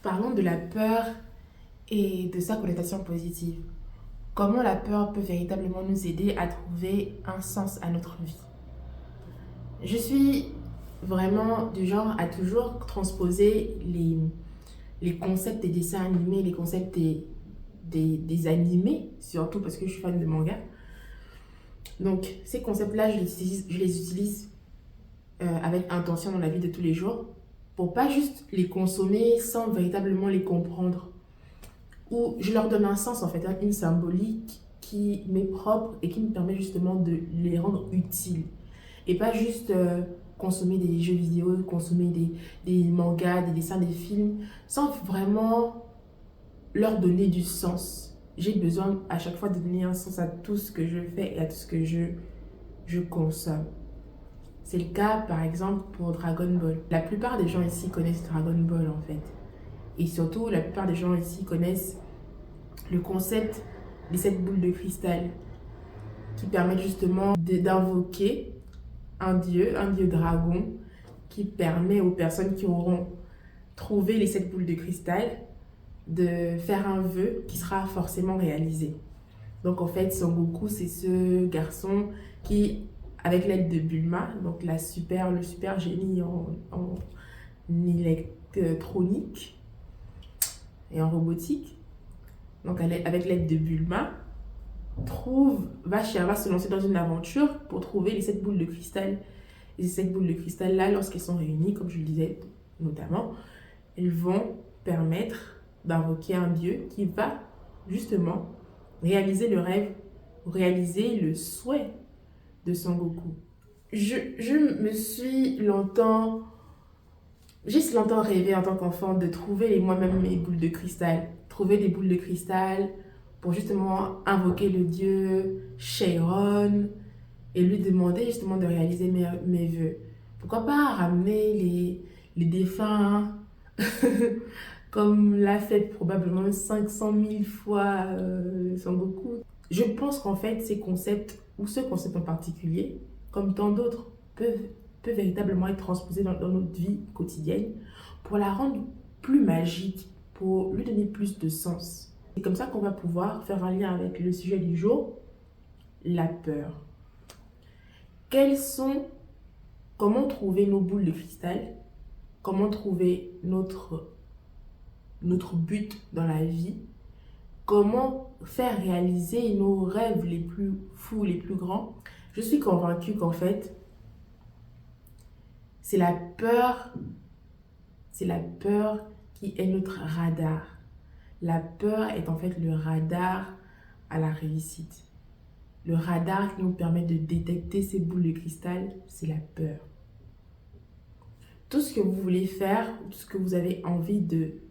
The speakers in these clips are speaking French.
Parlons de la peur et de sa connotation positive. Comment la peur peut véritablement nous aider à trouver un sens à notre vie. Je suis vraiment du genre à toujours transposer les concepts des dessins animés, les concepts des animés, surtout parce que je suis fan de manga. Donc ces concepts-là, je les utilise avec intention dans la vie de tous les jours pour pas juste les consommer sans véritablement les comprendre. Ou je leur donne un sens en fait, une symbolique qui m'est propre et qui me permet justement de les rendre utiles. Et pas juste consommer des jeux vidéo, consommer des mangas, des dessins, des films, sans vraiment leur donner du sens. J'ai besoin à chaque fois de donner un sens à tout ce que je fais et à tout ce que je consomme. C'est le cas par exemple pour Dragon Ball. La plupart des gens ici connaissent Dragon Ball en fait. Et surtout, la plupart des gens ici connaissent le concept des 7 boules de cristal qui permettent justement d'invoquer un dieu dragon, qui permet aux personnes qui auront trouvé les 7 boules de cristal de faire un vœu qui sera forcément réalisé. Donc en fait, Son Goku, c'est ce garçon qui, avec l'aide de Bulma, donc le super génie en électronique et en robotique, donc avec l'aide de Bulma, va se lancer dans une aventure pour trouver les 7 boules de cristal. Et ces 7 boules de cristal là, lorsqu'elles sont réunies, comme je le disais notamment, elles vont permettre d'invoquer un dieu qui va justement réaliser le rêve, réaliser le souhait de Son Goku. J'ai longtemps rêvé en tant qu'enfant de trouver moi-même mes boules de cristal. Trouver des boules de cristal pour justement invoquer le dieu Shenron et lui demander justement de réaliser mes vœux. Pourquoi pas ramener les défunts comme l'a fait probablement 500 000 fois Son Goku. Je pense qu'en fait, ces concepts, ou ce concept en particulier, comme tant d'autres, peut véritablement être transposé dans notre vie quotidienne pour la rendre plus magique, pour lui donner plus de sens. C'est comme ça qu'on va pouvoir faire un lien avec le sujet du jour, la peur. Comment trouver nos boules de cristal? Comment trouver notre but dans la vie? Comment faire réaliser nos rêves les plus fous, les plus grands? Je suis convaincue qu'en fait, c'est la peur qui est notre radar. La peur est en fait le radar à la réussite. Le radar qui nous permet de détecter ces boules de cristal, c'est la peur. Tout ce que vous voulez faire, tout ce que vous avez envie de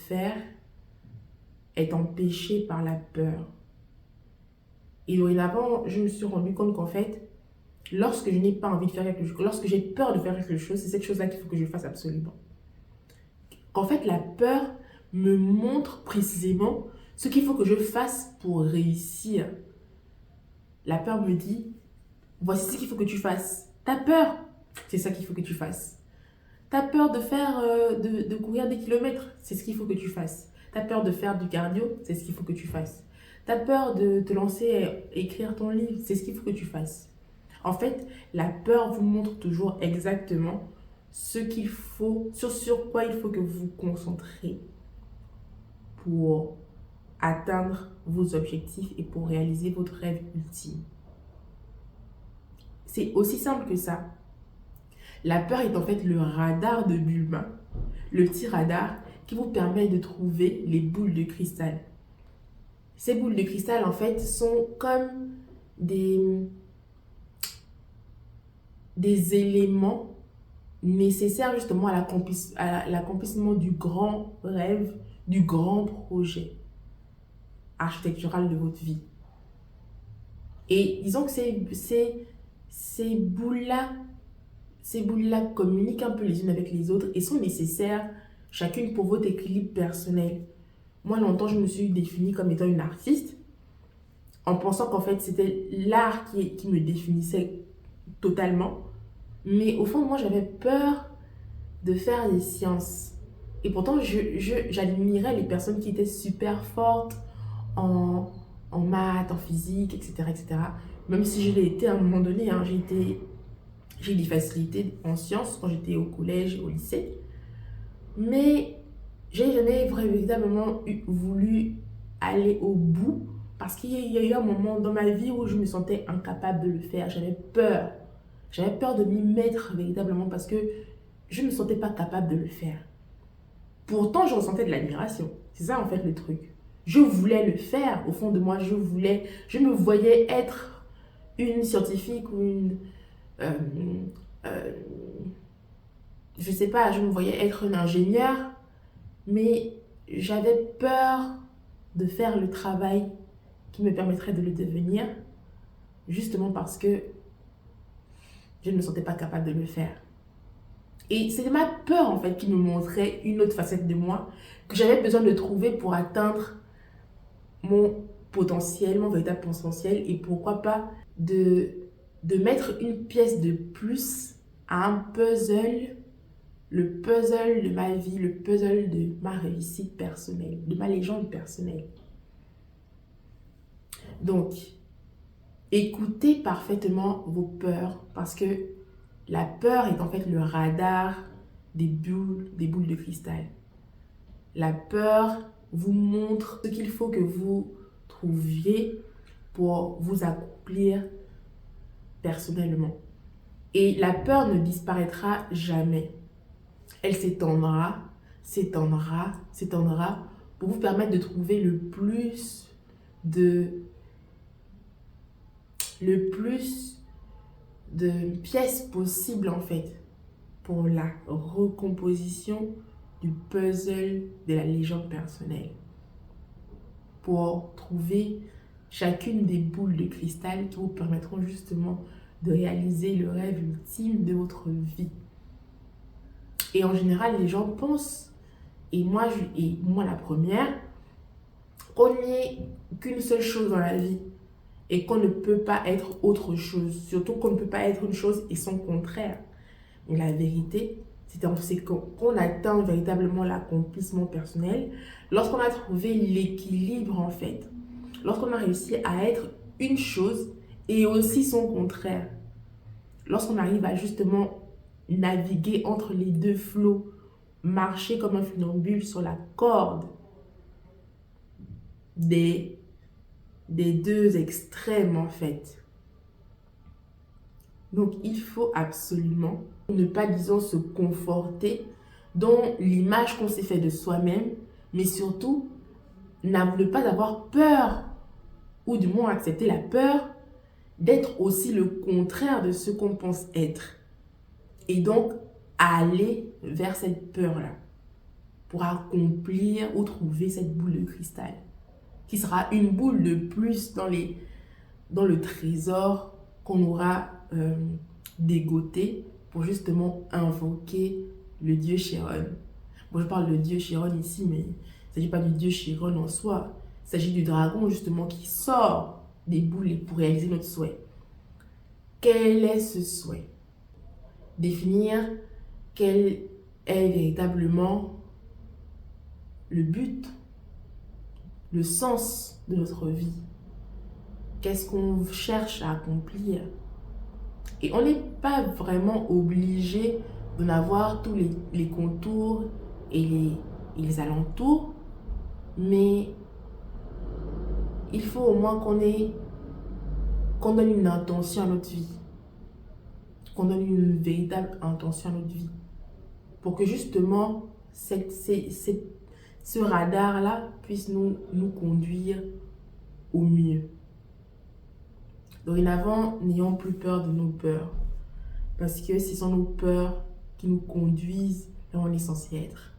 faire est empêché par la peur. Et dorénavant, je me suis rendu compte qu'en fait, lorsque je n'ai pas envie de faire quelque chose, lorsque j'ai peur de faire quelque chose, c'est cette chose-là qu'il faut que je fasse absolument. Qu'en fait, la peur me montre précisément ce qu'il faut que je fasse pour réussir. La peur me dit, voici ce qu'il faut que tu fasses. T'as peur, c'est ça qu'il faut que tu fasses. T'as peur de courir des kilomètres, c'est ce qu'il faut que tu fasses. T'as peur de faire du cardio, c'est ce qu'il faut que tu fasses. T'as peur de te lancer et écrire ton livre, c'est ce qu'il faut que tu fasses. En fait, la peur vous montre toujours exactement sur quoi il faut que vous vous concentrez pour atteindre vos objectifs et pour réaliser votre rêve ultime. C'est aussi simple que ça. La peur est en fait le radar de Bulma, le petit radar qui vous permet de trouver les boules de cristal. Ces boules de cristal en fait sont comme des éléments nécessaires justement à l'accomplissement du grand rêve, du grand projet architectural de votre vie. Et disons que ces boules-là communiquent un peu les unes avec les autres et sont nécessaires chacune pour votre équilibre personnel. Moi, longtemps, je me suis définie comme étant une artiste en pensant qu'en fait, c'était l'art qui me définissait totalement. Mais au fond, moi, j'avais peur de faire des sciences. Et pourtant, j'admirais les personnes qui étaient super fortes en maths, en physique, etc., etc. Même si je l'ai été à un moment donné, hein, j'ai eu des facilités en sciences quand j'étais au collège, au lycée. Mais j'ai jamais véritablement voulu aller au bout parce qu'il y a eu un moment dans ma vie où je me sentais incapable de le faire. J'avais peur. J'avais peur de m'y mettre véritablement parce que je ne me sentais pas capable de le faire. Pourtant, je ressentais de l'admiration. C'est ça en fait le truc. Je voulais le faire. Au fond de moi, je me voyais être une scientifique ou une... euh, euh, je sais pas, je me voyais être une ingénieure, mais j'avais peur de faire le travail qui me permettrait de le devenir, justement parce que je ne me sentais pas capable de le faire. Et c'était ma peur en fait qui me montrait une autre facette de moi que j'avais besoin de trouver pour atteindre mon potentiel, mon véritable potentiel et pourquoi pas de mettre une pièce de plus à un puzzle, le puzzle de ma vie, le puzzle de ma réussite personnelle, de ma légende personnelle. Donc, écoutez parfaitement vos peurs parce que la peur est en fait le radar des boules de cristal. La peur vous montre ce qu'il faut que vous trouviez pour vous accomplir personnellement. Et la peur ne disparaîtra jamais. Elle s'étendra, s'étendra, s'étendra pour vous permettre de trouver le plus de pièces possibles en fait pour la recomposition du puzzle de la légende personnelle. Pour trouver chacune des boules de cristal qui vous permettront justement de réaliser le rêve ultime de votre vie. Et en général, les gens pensent, et moi la première, qu'on n'est qu'une seule chose dans la vie et qu'on ne peut pas être autre chose. Surtout qu'on ne peut pas être une chose et son contraire. Mais la vérité, c'est qu'on atteint véritablement l'accomplissement personnel lorsqu'on a trouvé l'équilibre en fait. Lorsqu'on a réussi à être une chose et aussi son contraire. Lorsqu'on arrive à justement naviguer entre les deux flots, marcher comme un funambule sur la corde des deux extrêmes en fait. Donc il faut absolument ne pas, disons, se conforter dans l'image qu'on s'est fait de soi-même, mais surtout ne pas avoir peur, ou du moins accepter la peur d'être aussi le contraire de ce qu'on pense être. Et donc aller vers cette peur-là pour accomplir ou trouver cette boule de cristal qui sera une boule de plus dans le trésor qu'on aura dégoté pour justement invoquer le dieu Chiron. Bon, je parle de dieu Chiron ici, mais il ne s'agit pas du dieu Chiron en soi. Il s'agit du dragon justement qui sort des boules pour réaliser notre souhait. Quel est ce souhait? Définir quel est véritablement le but, le sens de notre vie. Qu'est-ce qu'on cherche à accomplir? Et on n'est pas vraiment obligé d'en avoir tous les contours et les alentours, mais il faut au moins qu'on donne une intention à notre vie, qu'on donne une véritable intention à notre vie, pour que justement ce radar-là puisse nous conduire au mieux. Dorénavant, n'ayons plus peur de nos peurs, parce que ce sont nos peurs qui nous conduisent là où on est censé être.